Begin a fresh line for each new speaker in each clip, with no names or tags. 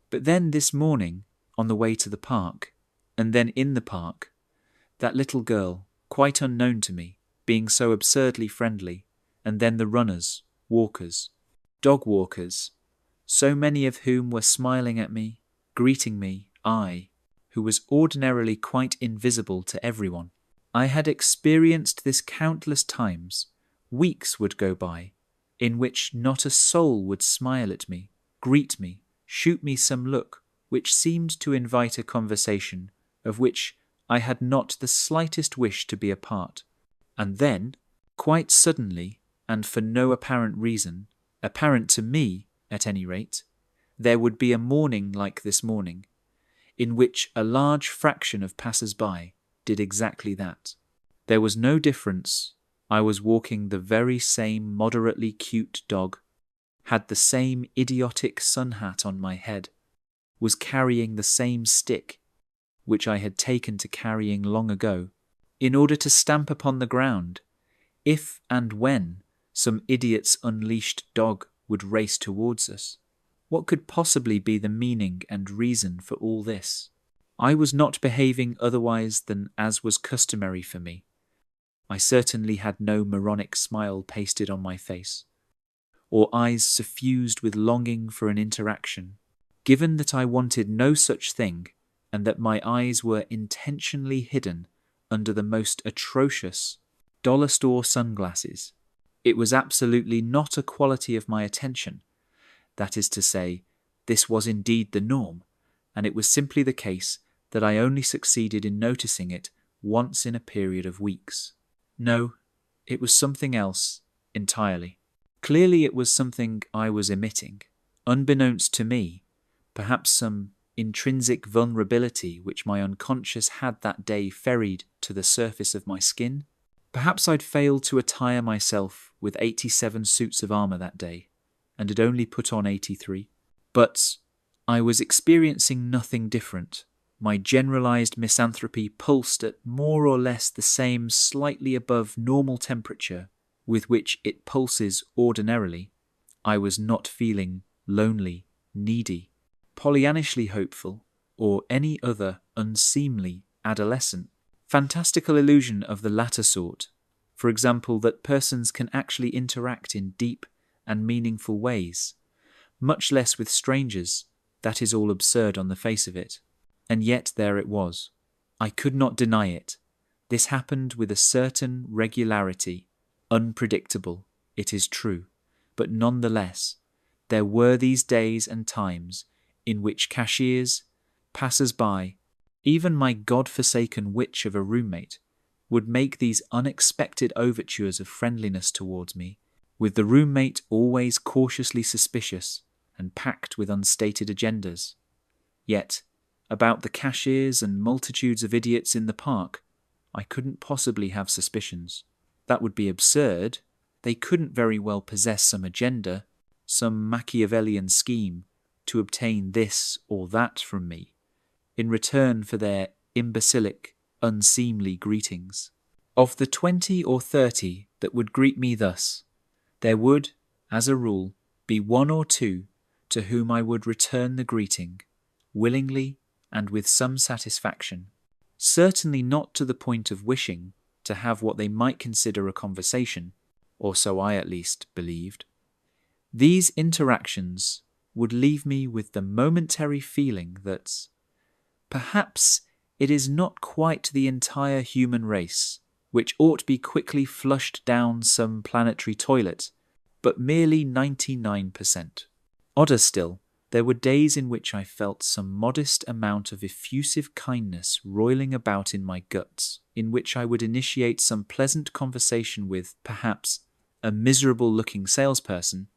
But then this morning, on the way to the park, and then in the park, that little girl, quite unknown to me, being so absurdly friendly, and then the runners, walkers, dog walkers, so many of whom were smiling at me, greeting me, I, who was ordinarily quite invisible to everyone. I had experienced this countless times. Weeks would go by, in which not a soul would smile at me, greet me, shoot me some look which seemed to invite a conversation of which I had not the slightest wish to be a part. And then, quite suddenly, and for no apparent reason, apparent to me at any rate, there would be a morning like this morning, in which a large fraction of passers-by did exactly that. There was no difference. I was walking the very same moderately cute dog, had the same idiotic sun hat on my head, was carrying the same stick, which I had taken to carrying long ago, in order to stamp upon the ground, if and when some idiot's unleashed dog would race towards us. What could possibly be the meaning and reason for all this? I was not behaving otherwise than as was customary for me. I certainly had no moronic smile pasted on my face, or eyes suffused with longing for an interaction. Given that I wanted no such thing, and that my eyes were intentionally hidden under the most atrocious dollar store sunglasses, it was absolutely not a quality of my attention. That is to say, this was indeed the norm, and it was simply the case that I only succeeded in noticing it once in a period of weeks. No, it was something else entirely. Clearly it was something I was emitting, unbeknownst to me, perhaps some intrinsic vulnerability which my unconscious had that day ferried to the surface of my skin. Perhaps I'd failed to attire myself with 87 suits of armour that day, and had only put on 83. But I was experiencing nothing different. My generalised misanthropy pulsed at more or less the same slightly above normal temperature with which it pulses ordinarily. I was not feeling lonely, needy, Pollyannishly hopeful, or any other unseemly adolescent. Fantastical illusion of the latter sort, for example, that persons can actually interact in deep and meaningful ways, much less with strangers. That is all absurd on the face of it. And yet there it was. I could not deny it. This happened with a certain regularity, unpredictable, it is true, but nonetheless, there were these days and times in which cashiers, passers-by, even my God-forsaken witch of a roommate, would make these unexpected overtures of friendliness towards me, with the roommate always cautiously suspicious and packed with unstated agendas. Yet, about the cashiers and multitudes of idiots in the park, I couldn't possibly have suspicions. That would be absurd. They couldn't very well possess some agenda, some Machiavellian scheme to obtain this or that from me, in return for their imbecilic, unseemly greetings. Of the 20 or 30 that would greet me thus, there would, as a rule, be 1 or 2 to whom I would return the greeting, willingly and with some satisfaction, certainly not to the point of wishing to have what they might consider a conversation, or so I at least believed. These interactions would leave me with the momentary feeling that perhaps it is not quite the entire human race which ought be quickly flushed down some planetary toilet, but merely 99%. Odder still, there were days in which I felt some modest amount of effusive kindness roiling about in my guts, in which I would initiate some pleasant conversation with, perhaps, a miserable-looking salesperson,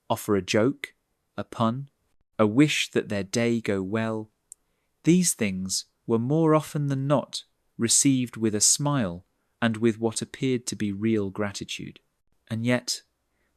offer a joke, a pun, a wish that their day go well. These things were more often than not received with a smile and with what appeared to be real gratitude. And yet,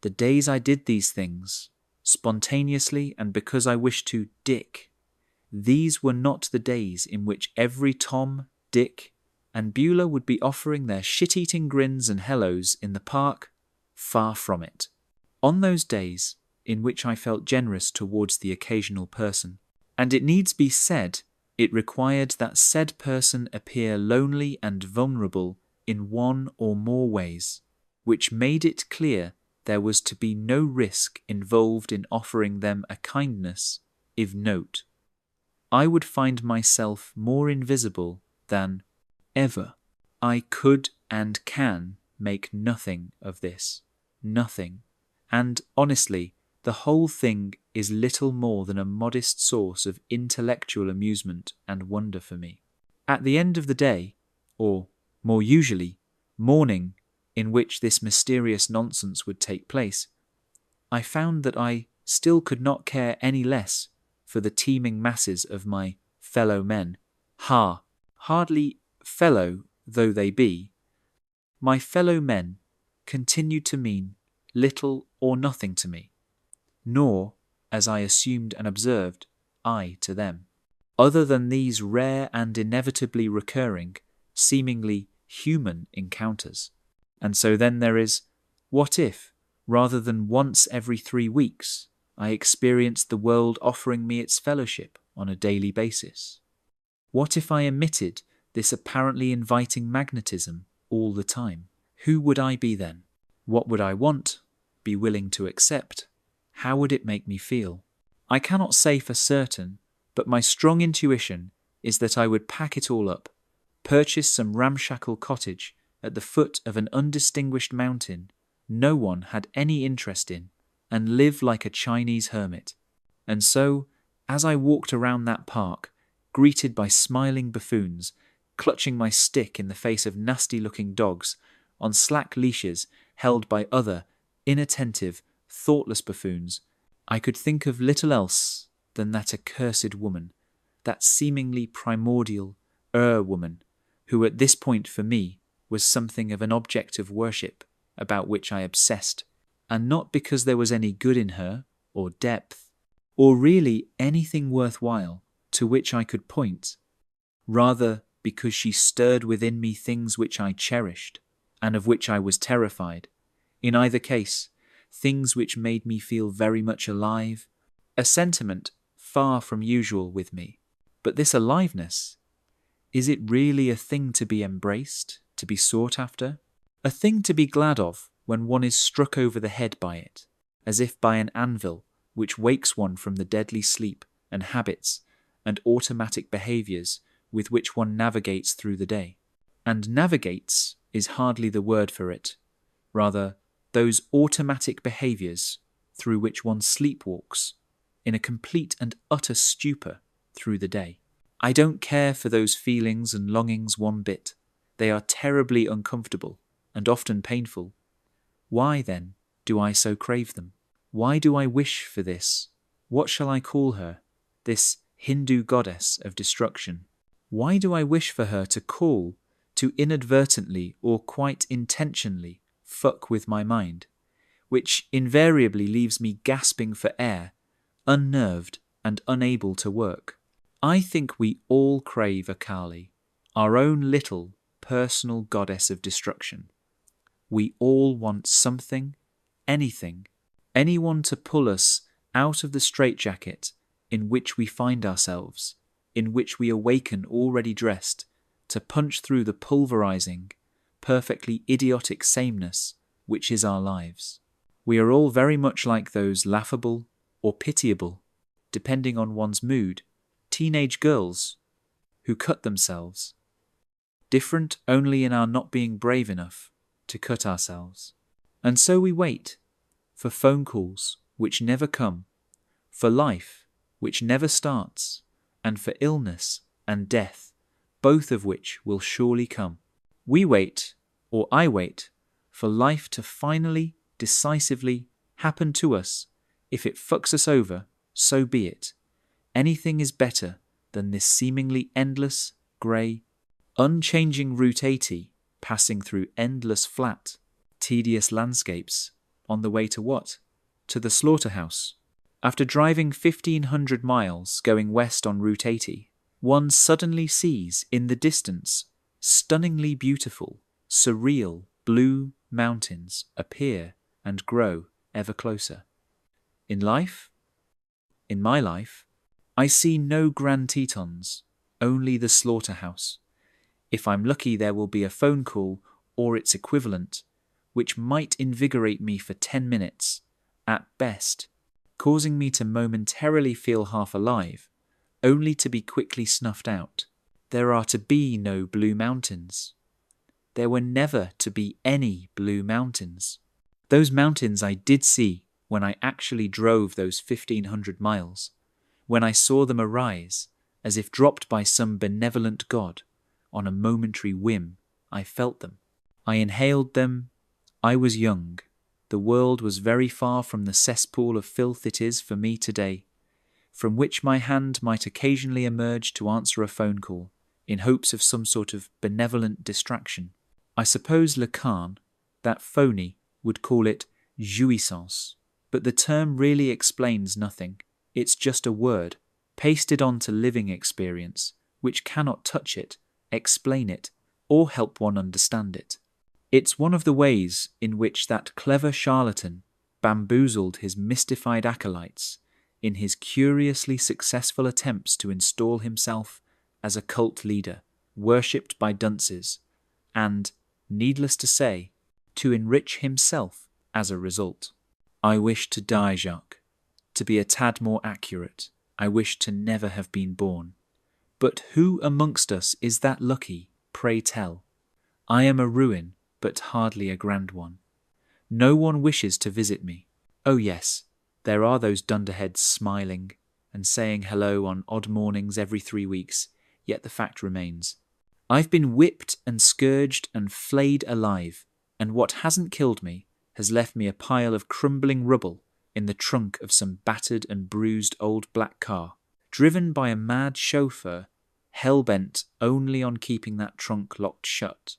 the days I did these things, spontaneously and because I wished to dick, these were not the days in which every Tom, Dick, and Beulah would be offering their shit-eating grins and hellos in the park. Far from it. On those days, in which I felt generous towards the occasional person, And it needs be said, it required that said person appear lonely and vulnerable in one or more ways, which made it clear there was to be no risk involved in offering them a kindness, if note. I would find myself more invisible than ever. I could and can make nothing of this. Nothing. And honestly, the whole thing is little more than a modest source of intellectual amusement and wonder for me. At the end of the day, or more usually, morning in which this mysterious nonsense would take place, I found that I still could not care any less for the teeming masses of my fellow men. Hardly fellow though they be, my fellow men continued to mean little or nothing to me, nor, as I assumed and observed, I to them, other than these rare and inevitably recurring, seemingly human encounters. And so then there is, what if, rather than once every 3 weeks, I experienced the world offering me its fellowship on a daily basis? What if I emitted this apparently inviting magnetism all the time? Who would I be then? What would I want, be willing to accept? How would it make me feel? I cannot say for certain, but my strong intuition is that I would pack it all up, purchase some ramshackle cottage at the foot of an undistinguished mountain no one had any interest in, and live like a Chinese hermit. And so, as I walked around that park, greeted by smiling buffoons, clutching my stick in the face of nasty-looking dogs, on slack leashes held by other, inattentive, thoughtless buffoons, I could think of little else than that accursed woman, that seemingly primordial woman, who at this point for me was something of an object of worship about which I obsessed, and not because there was any good in her, or depth, or really anything worthwhile to which I could point, rather because she stirred within me things which I cherished, and of which I was terrified. In either case, things which made me feel very much alive, a sentiment far from usual with me. But this aliveness, is it really a thing to be embraced, to be sought after? A thing to be glad of when one is struck over the head by it, as if by an anvil which wakes one from the deadly sleep and habits and automatic behaviours with which one navigates through the day. And navigates is hardly the word for it. Rather, those automatic behaviours through which one sleepwalks in a complete and utter stupor through the day. I don't care for those feelings and longings one bit. They are terribly uncomfortable and often painful. Why, then, do I so crave them? Why do I wish for this? What shall I call her? This Hindu goddess of destruction. Why do I wish for her to call, to inadvertently or quite intentionally fuck with my mind, which invariably leaves me gasping for air, unnerved and unable to work? I think we all crave a Kali, our own little personal goddess of destruction. We all want something, anything, anyone to pull us out of the straitjacket in which we find ourselves, in which we awaken already dressed, to punch through the pulverizing, perfectly idiotic sameness which is our lives. We are all very much like those laughable or pitiable, depending on one's mood, teenage girls who cut themselves, different only in our not being brave enough to cut ourselves. And so we wait for phone calls which never come, for life which never starts, and for illness and death, both of which will surely come. We wait, or I wait, for life to finally, decisively happen to us. If it fucks us over, so be it. Anything is better than this seemingly endless, grey, unchanging Route 80 passing through endless flat, tedious landscapes on the way to what? To the slaughterhouse. After driving 1,500 miles going west on Route 80, one suddenly sees in the distance stunningly beautiful, surreal blue mountains appear and grow ever closer. In life, in my life, I see no Grand Tetons, only the slaughterhouse. If I'm lucky, there will be a phone call or its equivalent, which might invigorate me for 10 minutes, at best, causing me to momentarily feel half alive, only to be quickly snuffed out. There are to be no blue mountains. There were never to be any blue mountains. Those mountains I did see when I actually drove those 1,500 miles, when I saw them arise, as if dropped by some benevolent god. On a momentary whim, I felt them. I inhaled them. I was young. The world was very far from the cesspool of filth it is for me today, from which my hand might occasionally emerge to answer a phone call, in hopes of some sort of benevolent distraction. I suppose Lacan, that phony, would call it jouissance, but the term really explains nothing. It's just a word, pasted onto living experience, which cannot touch it, explain it, or help one understand it. It's one of the ways in which that clever charlatan bamboozled his mystified acolytes in his curiously successful attempts to install himself as a cult leader, worshipped by dunces, and, needless to say, to enrich himself as a result. I wish to die, Jacques. To be a tad more accurate, I wish to never have been born. But who amongst us is that lucky, pray tell? I am a ruin, but hardly a grand one. No one wishes to visit me. Oh yes, there are those dunderheads smiling and saying hello on odd mornings every 3 weeks, yet the fact remains. I've been whipped and scourged and flayed alive, and what hasn't killed me has left me a pile of crumbling rubble in the trunk of some battered and bruised old black car, driven by a mad chauffeur, hell-bent only on keeping that trunk locked shut.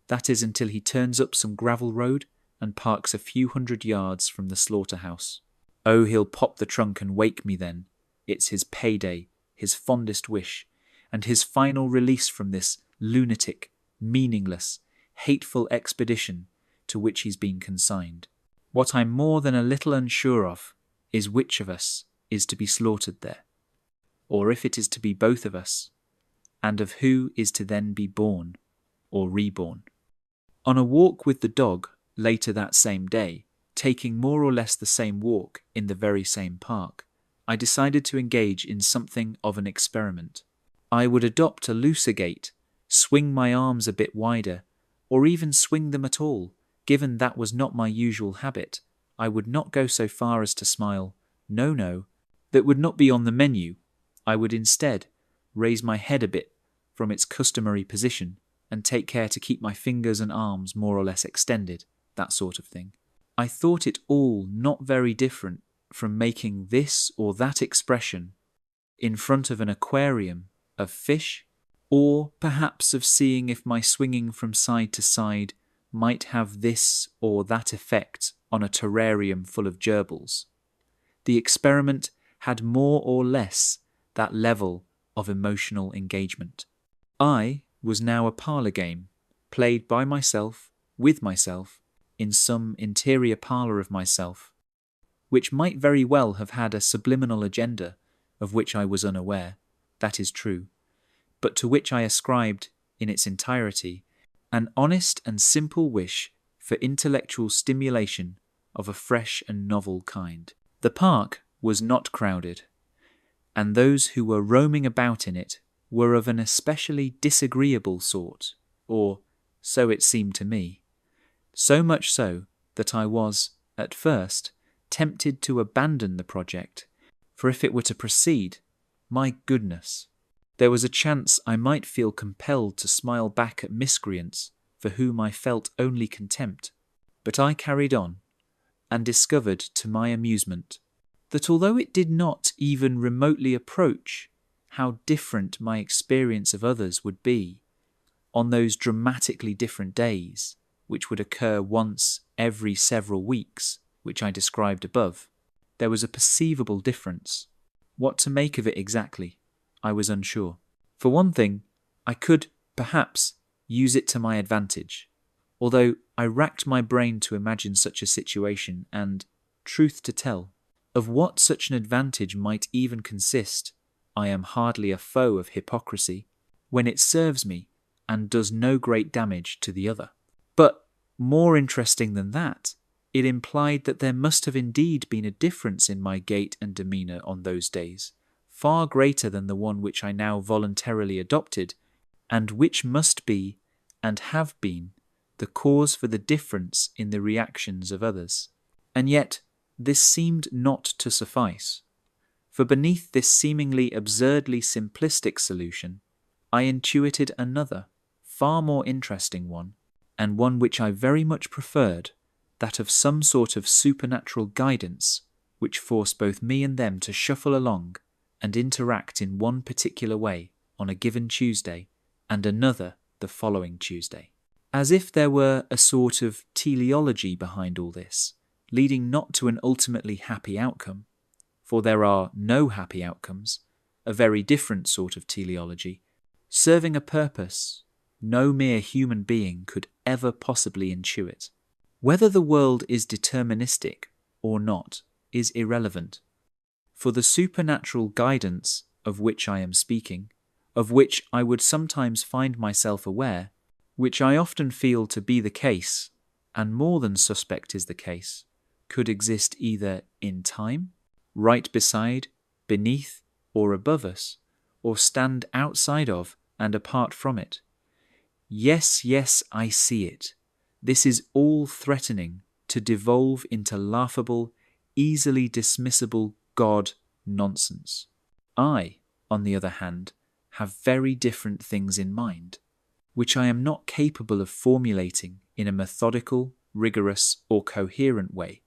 That is until he turns up some gravel road and parks a few 100 yards from the slaughterhouse. Oh, he'll pop the trunk and wake me then. It's his payday, his fondest wish, and his final release from this lunatic, meaningless, hateful expedition to which he's been consigned. What I'm more than a little unsure of is which of us is to be slaughtered there, or if it is to be both of us, and of who is to then be born or reborn. On a walk with the dog later that same day, taking more or less the same walk in the very same park, I decided to engage in something of an experiment. I would adopt a looser gait, swing my arms a bit wider, or even swing them at all. Given that was not my usual habit, I would not go so far as to smile. No, that would not be on the menu. I would instead raise my head a bit from its customary position and take care to keep my fingers and arms more or less extended, that sort of thing. I thought it all not very different from making this or that expression in front of an aquarium of fish, or perhaps of seeing if my swinging from side to side might have this or that effect on a terrarium full of gerbils. The experiment had more or less that level of emotional engagement. I was now a parlour game, played by myself, with myself, in some interior parlour of myself, which might very well have had a subliminal agenda of which I was unaware, that is true, but to which I ascribed, in its entirety, an honest and simple wish for intellectual stimulation of a fresh and novel kind. The park was not crowded, and those who were roaming about in it were of an especially disagreeable sort, or so it seemed to me. So much so that I was, at first, tempted to abandon the project, for if it were to proceed, my goodness, there was a chance I might feel compelled to smile back at miscreants for whom I felt only contempt. But I carried on, and discovered to my amusement that although it did not even remotely approach how different my experience of others would be on those dramatically different days, which would occur once every several weeks, which I described above, there was a perceivable difference. What to make of it exactly, I was unsure. For one thing, I could, perhaps, use it to my advantage, although I racked my brain to imagine such a situation and, truth to tell, of what such an advantage might even consist, I am hardly a foe of hypocrisy, when it serves me and does no great damage to the other. But more interesting than that, it implied that there must have indeed been a difference in my gait and demeanour on those days, far greater than the one which I now voluntarily adopted, and which must be, and have been, the cause for the difference in the reactions of others. And yet this seemed not to suffice, for beneath this seemingly absurdly simplistic solution, I intuited another, far more interesting one, and one which I very much preferred, that of some sort of supernatural guidance which forced both me and them to shuffle along and interact in one particular way on a given Tuesday and another the following Tuesday. As if there were a sort of teleology behind all this, leading not to an ultimately happy outcome, for there are no happy outcomes, a very different sort of teleology, serving a purpose no mere human being could ever possibly intuit. Whether the world is deterministic or not is irrelevant, for the supernatural guidance of which I am speaking, of which I would sometimes find myself aware, which I often feel to be the case, and more than suspect is the case, could exist either in time, right beside, beneath, or above us, or stand outside of and apart from it. Yes, I see it. This is all threatening to devolve into laughable, easily dismissible God nonsense. I, on the other hand, have very different things in mind, which I am not capable of formulating in a methodical, rigorous, or coherent way,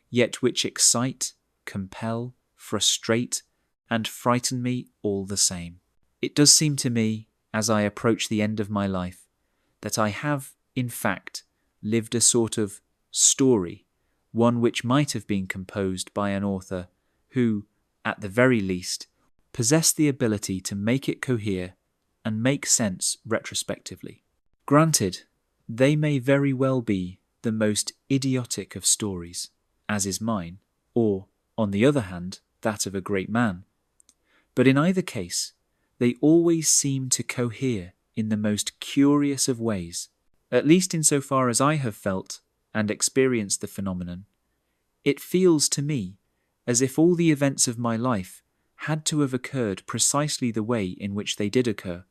yet which excite, compel, frustrate, and frighten me all the same. It does seem to me, as I approach the end of my life, that I have, in fact, lived a sort of story, one which might have been composed by an author who, at the very least, possessed the ability to make it cohere and make sense retrospectively. Granted, they may very well be the most idiotic of stories, as is mine, or, on the other hand, that of a great man. But in either case, they always seem to cohere in the most curious of ways, at least insofar as I have felt and experienced the phenomenon. It feels to me as if all the events of my life had to have occurred precisely the way in which they did occur,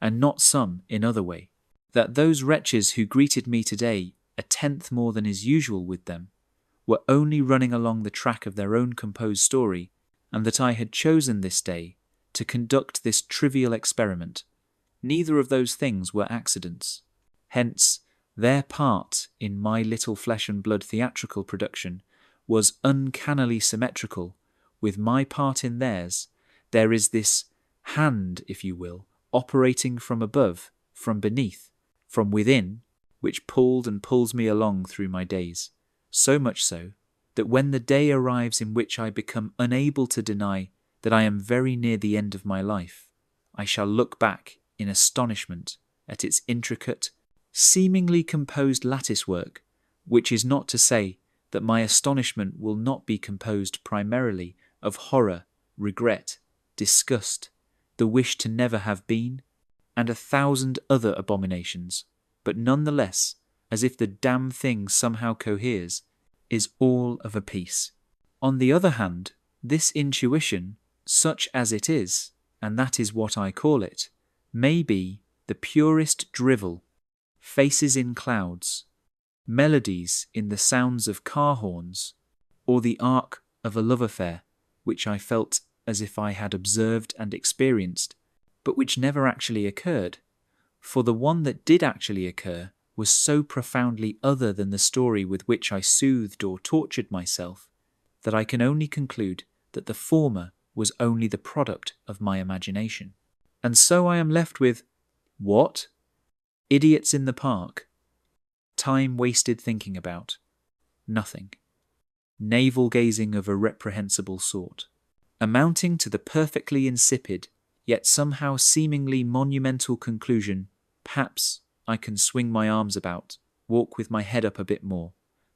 and not some in other way. That those wretches who greeted me today a tenth more than is usual with them were only running along the track of their own composed story, and that I had chosen this day to conduct this trivial experiment. Neither of those things were accidents. Hence, their part in my little flesh and blood theatrical production was uncannily symmetrical with my part in theirs. There is this hand, if you will, operating from above, from beneath, from within, which pulled and pulls me along through my days, so much so that when the day arrives in which I become unable to deny that I am very near the end of my life, I shall look back in astonishment at its intricate, seemingly composed latticework, which is not to say that my astonishment will not be composed primarily of horror, regret, disgust, the wish to never have been, and 1,000 other abominations, but none the less, as if the damn thing somehow coheres, is all of a piece. On the other hand, this intuition, such as it is, and that is what I call it, may be the purest drivel, faces in clouds, melodies in the sounds of car horns, or the arc of a love affair, which I felt as if I had observed and experienced, but which never actually occurred, for the one that did actually occur was so profoundly other than the story with which I soothed or tortured myself, that I can only conclude that the former was only the product of my imagination. And so I am left with, what? Idiots in the park. Time wasted thinking about. Nothing. Navel-gazing of a reprehensible sort. Amounting to the perfectly insipid, yet somehow seemingly monumental conclusion, perhaps I can swing my arms about, walk with my head up a bit more,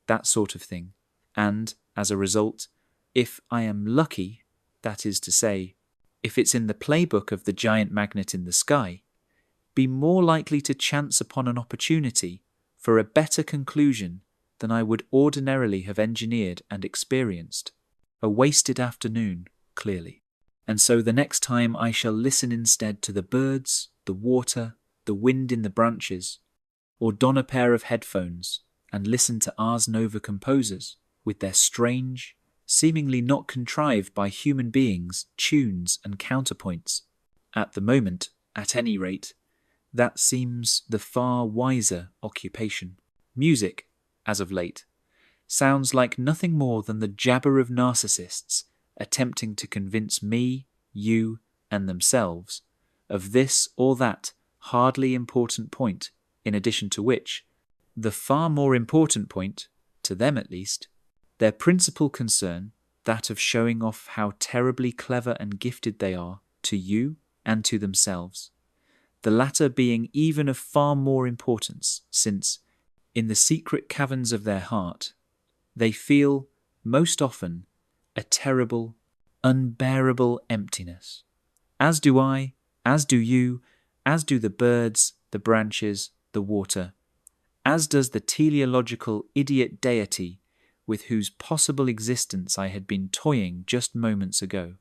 that sort of thing. And, as a result, if I am lucky, that is to say, if it's in the playbook of the giant magnet in the sky, be more likely to chance upon an opportunity for a better conclusion than I would ordinarily have engineered and experienced. A wasted afternoon, clearly. And so the next time I shall listen instead to the birds, the water, the wind in the branches, or don a pair of headphones and listen to Ars Nova composers with their strange, seemingly not contrived by human beings, tunes and counterpoints. At the moment, at any rate, that seems the far wiser occupation. Music, as of late, sounds like nothing more than the jabber of narcissists attempting to convince me, you, and themselves of this or that hardly important point, in addition to which, the far more important point, to them at least, their principal concern, that of showing off how terribly clever and gifted they are to you and to themselves, the latter being even of far more importance, since, in the secret caverns of their heart, they feel, most often, a terrible, unbearable emptiness. As do I, as do you, as do the birds, the branches, the water, as does the teleological idiot deity with whose possible existence I had been toying just moments ago.